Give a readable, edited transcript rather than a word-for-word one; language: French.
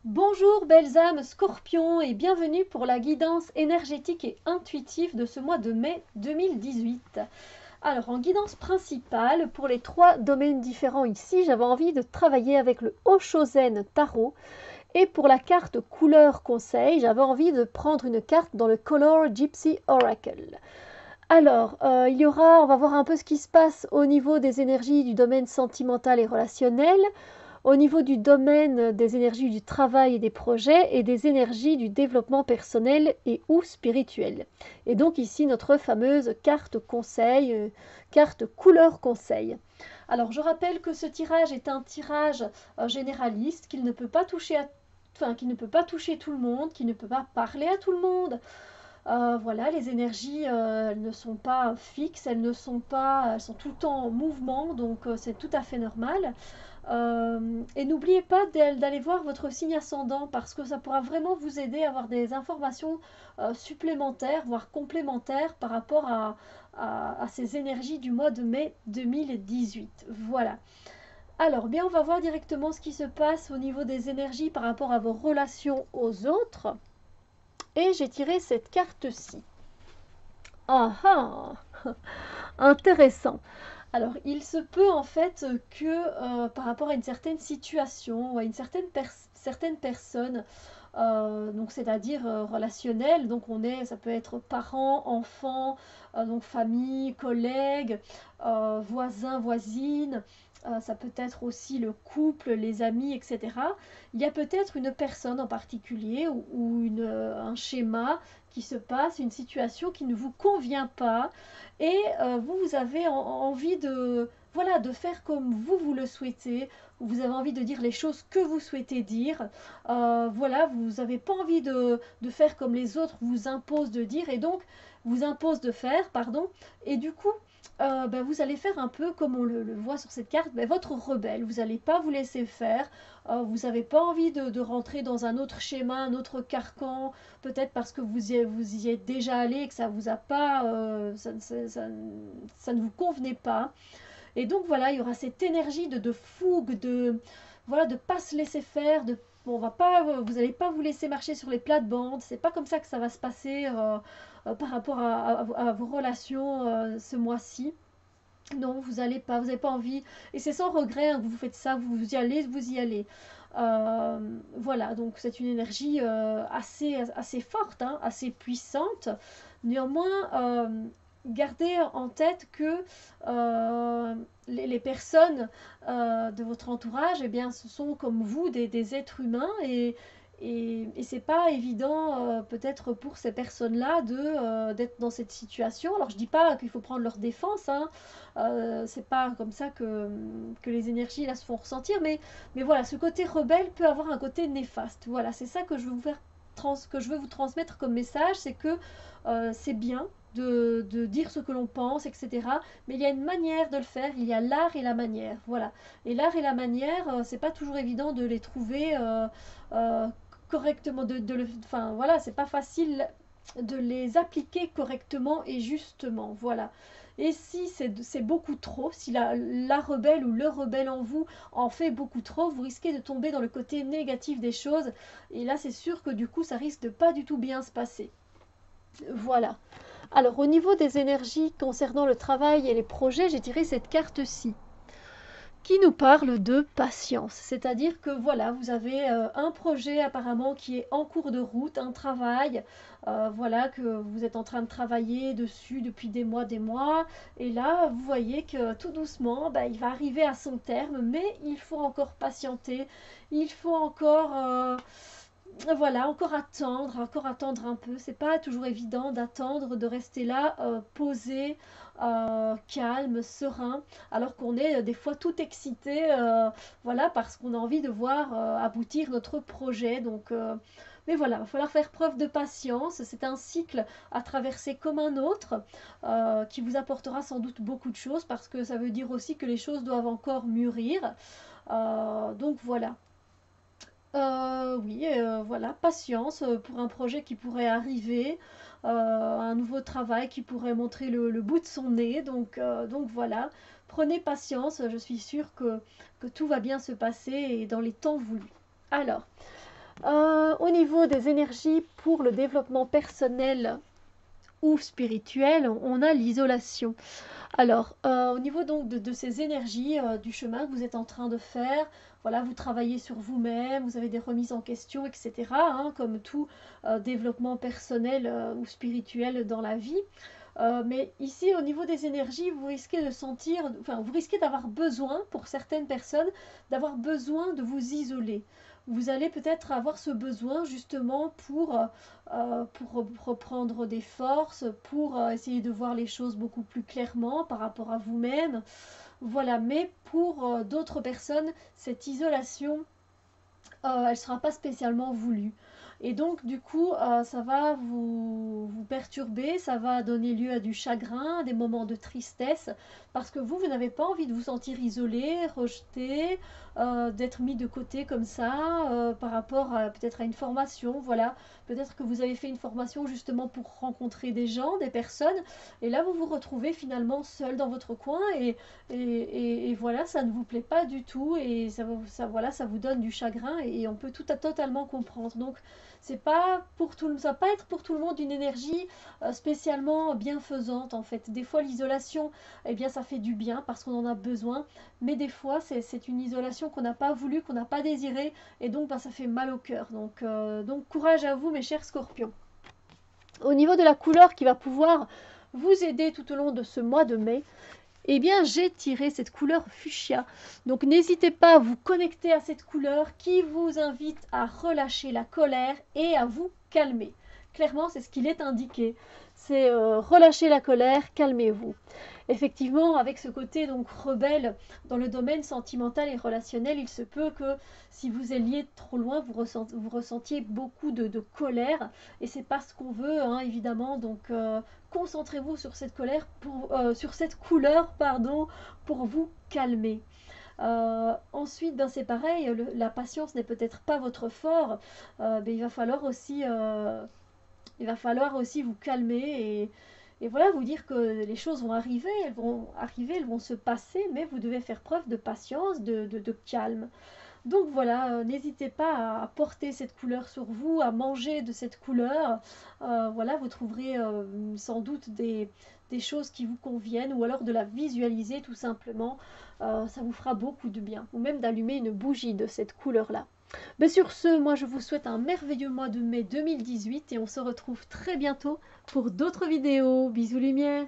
Bonjour belles âmes scorpions et bienvenue pour la guidance énergétique et intuitive de ce mois de mai 2018. Alors en guidance principale, pour les trois domaines différents ici, j'avais envie de travailler avec le Oshozen Tarot et pour la carte couleur conseil, j'avais envie de prendre une carte dans le Color Gypsy Oracle. Alors, on va voir un peu ce qui se passe au niveau des énergies du domaine sentimental et relationnel, au niveau du domaine des énergies du travail et des projets et des énergies du développement personnel et ou spirituel. Et donc ici notre fameuse carte conseil, carte couleur conseil. Alors je rappelle que ce tirage est un tirage généraliste, qu'il ne peut pas toucher qu'il ne peut pas toucher tout le monde, qu'il ne peut pas parler à tout le monde. Voilà, les énergies, elles ne sont pas fixes, elles sont tout le temps en mouvement, donc c'est tout à fait normal. Et n'oubliez pas d'aller voir votre signe ascendant parce que ça pourra vraiment vous aider à avoir des informations supplémentaires, voire complémentaires par rapport à ces énergies du mois de mai 2018. Voilà. Alors, bien, on va voir directement ce qui se passe au niveau des énergies par rapport à vos relations aux autres. Et j'ai tiré cette carte-ci. Ah ah, intéressant. Alors, il se peut en fait que par rapport à une certaine situation ou à une certaine personne, donc c'est-à-dire relationnelle, donc ça peut être parents, enfants, donc famille, collègues, voisins, voisines, ça peut être aussi le couple, les amis, etc. Il y a peut-être une personne en particulier ou un schéma qui se passe, une situation qui ne vous convient pas et vous avez envie de, voilà, de faire comme vous le souhaitez, vous avez envie de dire les choses que vous souhaitez dire, voilà, vous n'avez pas envie de faire comme les autres vous imposent de dire et donc vous imposent de faire, pardon, et du coup, vous allez faire un peu comme on le voit sur cette carte, votre rebelle, vous n'allez pas vous laisser faire, vous n'avez pas envie de rentrer dans un autre schéma, un autre carcan, peut-être parce que vous y êtes déjà allé et que ça vous a pas, ça ne vous convenait pas. Et donc voilà, il y aura cette énergie de fougue, voilà, de pas se laisser faire, bon, vous n'allez pas vous laisser marcher sur les plates-bandes. C'est pas comme ça que ça va se passer par rapport à vos relations ce mois-ci. Non, vous n'avez pas envie. Et c'est sans regret hein, que vous faites ça, vous y allez, vous y allez. Voilà, donc c'est une énergie assez forte, hein, assez puissante. Néanmoins, gardez en tête que les personnes de votre entourage, eh bien, ce sont comme vous des êtres humains et c'est pas évident peut-être pour ces personnes-là d'être dans cette situation. Alors je dis pas qu'il faut prendre leur défense, hein, c'est pas comme ça que les énergies là se font ressentir, mais voilà, ce côté rebelle peut avoir un côté néfaste. Voilà, c'est ça que je veux que je veux vous transmettre comme message, c'est que c'est bien de dire ce que l'on pense, etc. Mais il y a une manière de le faire, il y a l'art et la manière. Voilà. Et l'art et la manière, c'est pas toujours évident de les trouver euh, correctement. Enfin, voilà, c'est pas facile de les appliquer correctement et justement. Voilà. Et si c'est beaucoup trop, si la rebelle ou le rebelle en vous en fait beaucoup trop, vous risquez de tomber dans le côté négatif des choses. Et là, c'est sûr que du coup, ça risque de pas du tout bien se passer. Voilà. Alors, au niveau des énergies concernant le travail et les projets, j'ai tiré cette carte-ci qui nous parle de patience. C'est-à-dire que voilà, vous avez un projet apparemment qui est en cours de route, un travail, voilà, que vous êtes en train de travailler dessus depuis des mois, et là, vous voyez que tout doucement, il va arriver à son terme, mais il faut encore patienter, il faut encore voilà, encore attendre un peu. C'est pas toujours évident d'attendre, de rester là, posé, calme, serein, alors qu'on est des fois tout excité, voilà, parce qu'on a envie de voir aboutir notre projet. Donc, mais voilà, il va falloir faire preuve de patience. C'est un cycle à traverser comme un autre, qui vous apportera sans doute beaucoup de choses, parce que ça veut dire aussi que les choses doivent encore mûrir. Donc voilà. Oui, voilà, patience pour un projet qui pourrait arriver, un nouveau travail qui pourrait montrer le bout de son nez. Donc voilà, prenez patience, je suis sûre que tout va bien se passer et dans les temps voulus. Alors, Au niveau des énergies pour le développement personnel ou spirituel, on a l'isolation. Alors, au niveau donc de ces énergies, du chemin que vous êtes en train de faire, voilà, vous travaillez sur vous-même, vous avez des remises en question, etc., hein, comme tout développement personnel ou spirituel dans la vie. Mais ici, au niveau des énergies, vous risquez de sentir, enfin, vous risquez d'avoir besoin, pour certaines personnes, d'avoir besoin de vous isoler. Vous allez peut-être avoir ce besoin justement pour reprendre des forces, pour essayer de voir les choses beaucoup plus clairement par rapport à vous-même. Voilà, mais pour d'autres personnes, cette isolation, elle ne sera pas spécialement voulue. Et donc, du coup, ça va vous perturber, ça va donner lieu à du chagrin, à des moments de tristesse, parce que vous n'avez pas envie de vous sentir isolé, rejeté, d'être mis de côté comme ça, par rapport à peut-être à une formation, voilà. Peut-être que vous avez fait une formation justement pour rencontrer des gens, des personnes, et là vous vous retrouvez finalement seul dans votre coin, et voilà, ça ne vous plaît pas du tout, et voilà, ça vous donne du chagrin, et on peut totalement comprendre. Donc, ça va pas être pour tout le monde une énergie spécialement bienfaisante en fait. Des fois l'isolation, eh bien ça fait du bien parce qu'on en a besoin, mais des fois c'est une isolation qu'on n'a pas voulu, qu'on n'a pas désiré, et donc ça fait mal au cœur. Donc courage à vous mes chers scorpions. Au niveau de la couleur qui va pouvoir vous aider tout au long de ce mois de mai, eh bien j'ai tiré cette couleur fuchsia. Donc n'hésitez pas à vous connecter à cette couleur qui vous invite à relâcher la colère et à vous calmer. Clairement, c'est ce qu'il est indiqué. C'est relâcher la colère, calmez-vous. Effectivement, avec ce côté donc rebelle dans le domaine sentimental et relationnel, il se peut que si vous alliez trop loin, vous ressentiez beaucoup de colère, et c'est pas ce qu'on veut, hein, évidemment. Donc concentrez-vous sur cette colère, sur cette couleur, pardon, pour vous calmer. Ensuite, ben c'est pareil, la patience n'est peut-être pas votre fort, mais il va falloir aussi vous calmer, et voilà, vous dire que les choses vont arriver, elles vont se passer, mais vous devez faire preuve de patience, de calme. Donc voilà, n'hésitez pas à porter cette couleur sur vous, à manger de cette couleur. Voilà, vous trouverez sans doute des choses qui vous conviennent, ou alors de la visualiser tout simplement. Ça vous fera beaucoup de bien, ou même d'allumer une bougie de cette couleur-là. Mais sur ce, moi je vous souhaite un merveilleux mois de mai 2018, et on se retrouve très bientôt pour d'autres vidéos. Bisous lumière!